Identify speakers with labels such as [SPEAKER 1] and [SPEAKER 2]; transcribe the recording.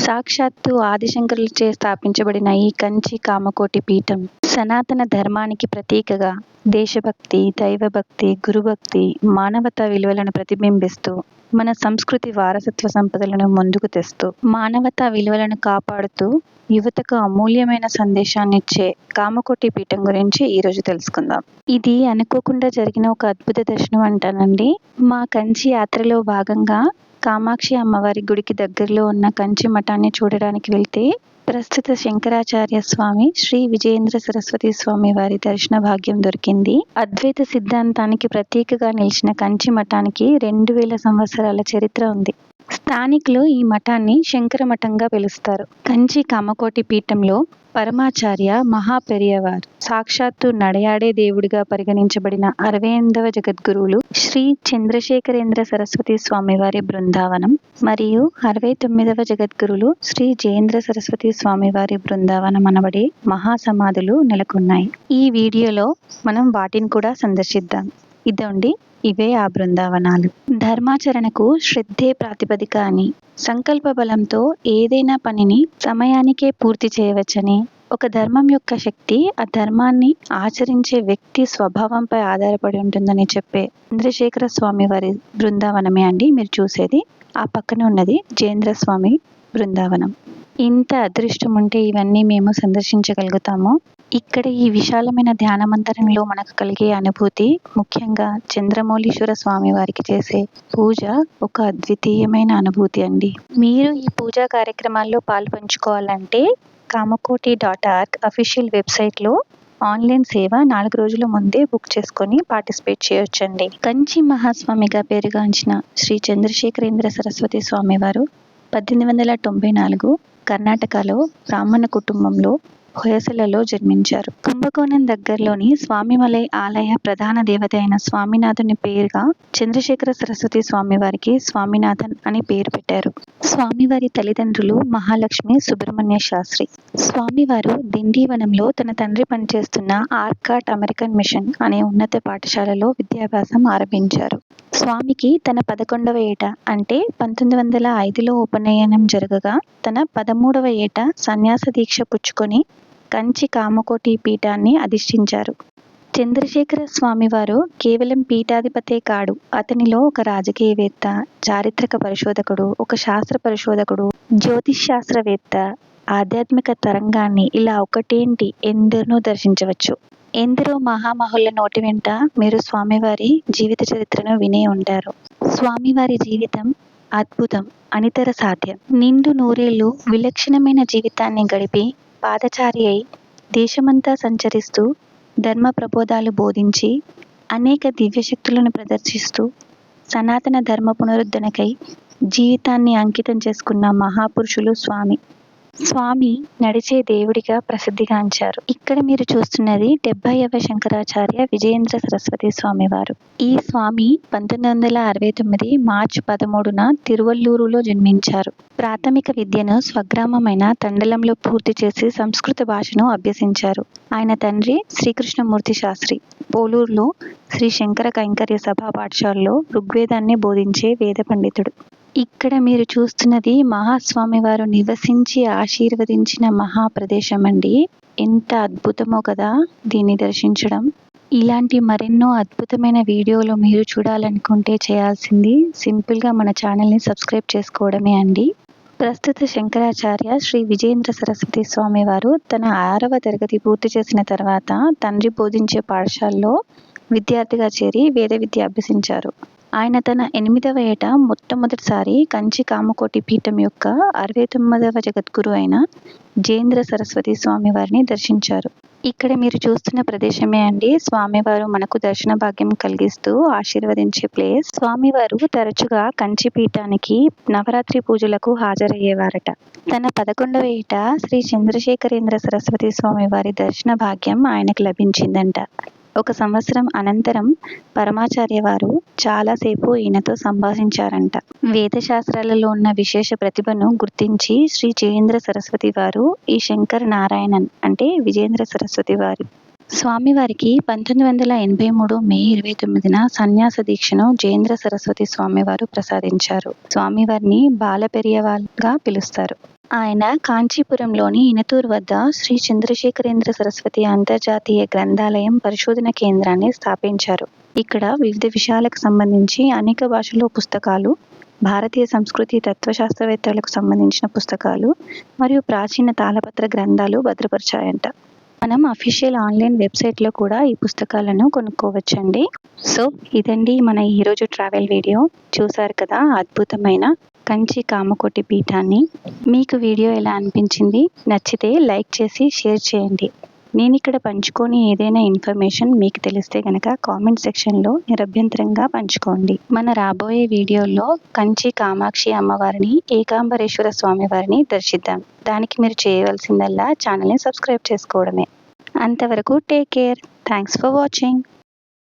[SPEAKER 1] సాక్షాత్తు ఆదిశంకరులచే స్థాపించబడిన ఈ కంచి కామకోటి పీఠం సనాతన ధర్మానికి ప్రతీకగా దేశభక్తి, దైవభక్తి, గురుభక్తి, మానవతా విలువలను ప్రతిబింబిస్తూ మన సంస్కృతి వారసత్వ సంపదలను ముందుకు తెస్తూ మానవతా విలువలను కాపాడుతూ యువతకు అమూల్యమైన సందేశాన్నిచ్చే కామకోటి పీఠం గురించి ఈరోజు తెలుసుకుందాం. ఇది అనుకోకుండా జరిగిన ఒక అద్భుత దర్శనం అంటానండి. మా కంచి యాత్రలో భాగంగా కామాక్షి అమ్మవారి గుడికి దగ్గరలో ఉన్న కంచి మఠాన్ని చూడడానికి వెళ్తే ప్రస్తుత శంకరాచార్య స్వామి శ్రీ విజయేంద్ర సరస్వతి స్వామి వారి దర్శన భాగ్యం దొరికింది. అద్వైత సిద్ధాంతానికి ప్రతీకగా నిలిచిన కంచి మఠానికి 2000 సంవత్సరాల చరిత్ర ఉంది. స్థానికులు ఈ మఠాన్ని శంకర మఠంగా పిలుస్తారు. కంచి కామకోటి పీఠంలో పరమాచార్య మహాపెరియవార్ సాక్షాత్తు నడయాడే దేవుడిగా పరిగణించబడిన 68వ జగద్గురువులు శ్రీ చంద్రశేఖరేంద్ర సరస్వతి స్వామివారి బృందావనం మరియు 69వ జగద్గురులు శ్రీ జయేంద్ర సరస్వతి స్వామివారి బృందావనం అనబడే మహాసమాధులు నెలకొన్నాయి. ఈ వీడియోలో మనం వాటిని కూడా సందర్శిద్దాం. ఇదండి, ఇవే ఆ బృందావనాలు. ధర్మాచరణకు శ్రద్ధే ప్రాతిపదిక అని, సంకల్ప బలంతో ఏదైనా పనిని సమయానికే పూర్తి చేయవచ్చని, ఒక ధర్మం యొక్క శక్తి ఆ ధర్మాన్ని ఆచరించే వ్యక్తి స్వభావంపై ఆధారపడి ఉంటుందని చెప్పే చంద్రశేఖర స్వామి వారి బృందావనమే అండి మీరు చూసేది. ఆ పక్కన ఉన్నది జయేంద్ర స్వామి బృందావనం. ఇంత అదృష్టం ఉంటే ఇవన్నీ మేము సందర్శించగలుగుతాము. ఇక్కడ ఈ విశాలమైన ధ్యాన మందిరంలో మనకు కలిగే అనుభూతి, ముఖ్యంగా చంద్రమౌళీశ్వర స్వామి వారికి చేసే పూజ ఒక అద్వితీయమైన అనుభూతి అండి. మీరు ఈ పూజా కార్యక్రమాల్లో పాల్పంచుకోవాలంటే కామకోటి.org అఫీషియల్ వెబ్సైట్లో ఆన్లైన్ సేవ 4 రోజుల ముందే బుక్ చేసుకొని పార్టిసిపేట్ చేయొచ్చండి. కంచి మహాస్వామిగా పేరుగాంచిన శ్రీ చంద్రశేఖరేంద్ర సరస్వతి స్వామివారు 1894 కర్ణాటకలో బ్రాహ్మణ కుటుంబంలో హొయసలలో జన్మించారు. కుంభకోణం దగ్గరలోని స్వామిమలై ఆలయ ప్రధాన దేవత అయిన స్వామినాథుని పేరుగా చంద్రశేఖర సరస్వతి స్వామివారికి స్వామినాథన్ అని పేరు పెట్టారు. స్వామివారి తల్లిదండ్రులు మహాలక్ష్మి, సుబ్రహ్మణ్య శాస్త్రి. స్వామివారు దిండీవనంలో తన తండ్రి పనిచేస్తున్న ఆర్కాట్ అమెరికన్ మిషన్ అనే ఉన్నత పాఠశాలలో విద్యాభ్యాసం ఆరంభించారు. స్వామికి తన 11వ ఏట అంటే 1905లో ఉపనయనం జరగగా తన 13వ ఏట సన్యాస దీక్ష పుచ్చుకొని కంచి కామకోటి పీఠాన్ని అధిష్ఠించారు. చంద్రశేఖర స్వామివారు కేవలం పీఠాధిపతే కాడు, అతనిలో ఒక రాజకీయవేత్త, చారిత్రక పరిశోధకుడు, ఒక శాస్త్ర పరిశోధకుడు, జ్యోతిష్ శాస్త్రవేత్త, ఆధ్యాత్మిక తరంగాన్ని ఇలా ఒకటేంటి ఎందరినో దర్శించవచ్చు. ఎందరో మహామహుల నోటి వెంట మీరు స్వామివారి జీవిత చరిత్రను వినే ఉంటారు. స్వామివారి జీవితం అద్భుతం, అనితర సాధ్యం. నిండు నూరేళ్లు విలక్షణమైన జీవితాన్ని గడిపి పాదచారి అయి దేశమంతా సంచరిస్తూ ధర్మ ప్రబోధాలు బోధించి అనేక దివ్యశక్తులను ప్రదర్శిస్తూ సనాతన ధర్మ పునరుద్ధరణకై జీవితాన్ని అంకితం చేసుకున్న మహాపురుషులు స్వామి నడిచే దేవుడిగా ప్రసిద్ధిగాంచారు. ఇక్కడ మీరు చూస్తున్నది 70వ శంకరాచార్య విజయేంద్ర సరస్వతి స్వామివారు. ఈ స్వామి 1969 మార్చి 13న తిరువల్లూరులో జన్మించారు. ప్రాథమిక విద్యను స్వగ్రామమైన తండలంలో పూర్తి చేసి సంస్కృత భాషను అభ్యసించారు. ఆయన తండ్రి శ్రీకృష్ణమూర్తి శాస్త్రి పోలూరులో శ్రీ శంకర కైంకర్య సభా పాఠశాలలో ఋగ్వేదాన్ని బోధించే వేద పండితుడు. ఇక్కడ మీరు చూస్తున్నది మహాస్వామి వారు నివసించి ఆశీర్వదించిన మహాప్రదేశం అండి. ఎంత అద్భుతమో కదా దీన్ని దర్శించడం. ఇలాంటి మరెన్నో అద్భుతమైన వీడియోలు మీరు చూడాలనుకుంటే చేయాల్సింది సింపుల్గా మన ఛానల్ని సబ్స్క్రైబ్ చేసుకోవడమే అండి. ప్రస్తుత శంకరాచార్య శ్రీ విజయేంద్ర సరస్వతి స్వామి వారు తన 6వ తరగతి పూర్తి చేసిన తర్వాత తండ్రి బోధించే పాఠశాలలో విద్యార్థిగా చేరి వేద విద్య అభ్యసించారు. ఆయన తన 8వ ఏట మొట్టమొదటిసారి కంచి కామకోటి పీఠం యొక్క 69వ జగద్గురు అయిన జయేంద్ర సరస్వతి స్వామి వారిని దర్శించారు. ఇక్కడ మీరు చూస్తున్న ప్రదేశమే అండి స్వామివారు మనకు దర్శన భాగ్యం కలిగిస్తూ ఆశీర్వదించే ప్లేస్. స్వామివారు తరచుగా కంచి పీఠానికి నవరాత్రి పూజలకు హాజరయ్యేవారట. తన 11వ ఏట శ్రీ చంద్రశేఖరేంద్ర సరస్వతి స్వామి వారి దర్శన భాగ్యం ఆయనకు లభించిందంట. 1 సంవత్సరం అనంతరం పరమాచార్య వారు చాలాసేపు ఈయనతో సంభాషించారంట. వేదశాస్త్రాలలో ఉన్న విశేష ప్రతిభను గుర్తించి శ్రీ జయేంద్ర సరస్వతి వారు ఈ శంకర నారాయణన్ అంటే విజయేంద్ర సరస్వతి వారి స్వామివారికి 1983 మే 29న సన్యాస దీక్షను జయేంద్ర సరస్వతి స్వామివారు ప్రసాదించారు. స్వామివారిని బాలపెరియవాల్గా పిలుస్తారు. ఆయన కాంచీపురంలోని ఇనతూర్ వద్ద శ్రీ చంద్రశేఖరేంద్ర సరస్వతి అంతర్జాతీయ గ్రంథాలయం పరిశోధన కేంద్రాన్ని స్థాపించారు. ఇక్కడ వివిధ విషయాలకు సంబంధించి అనేక భాషల్లో పుస్తకాలు, భారతీయ సంస్కృతి తత్వశాస్త్రవేత్తలకు సంబంధించిన పుస్తకాలు మరియు ప్రాచీన తాళపత్ర గ్రంథాలు భద్రపరిచాయంట. మనం అఫీషియల్ ఆన్లైన్ వెబ్సైట్లో కూడా ఈ పుస్తకాలను కొనుక్కోవచ్చండి. సో ఇదండి మన ఈరోజు ట్రావెల్ వీడియో. చూసారు కదా అద్భుతమైన కంచి కామకోటి పీఠాన్ని. మీకు వీడియో ఎలా అనిపించింది? నచ్చితే లైక్ చేసి షేర్ చేయండి. నేను ఇక్కడ పంచుకొని ఏదైనా ఇన్ఫర్మేషన్ మీకు తెలిస్తే కనుక కామెంట్ సెక్షన్లో నిరభ్యంతరంగా పంచుకోండి. మన రాబోయే వీడియోలో కంచి కామాక్షి అమ్మవారిని, ఏకాంబరేశ్వర స్వామి వారిని దర్శిద్దాం. దానికి మీరు చేయవలసిందల్లా ఛానల్ని సబ్స్క్రైబ్ చేసుకోవడమే. అంతవరకు take care. Thanks for watching.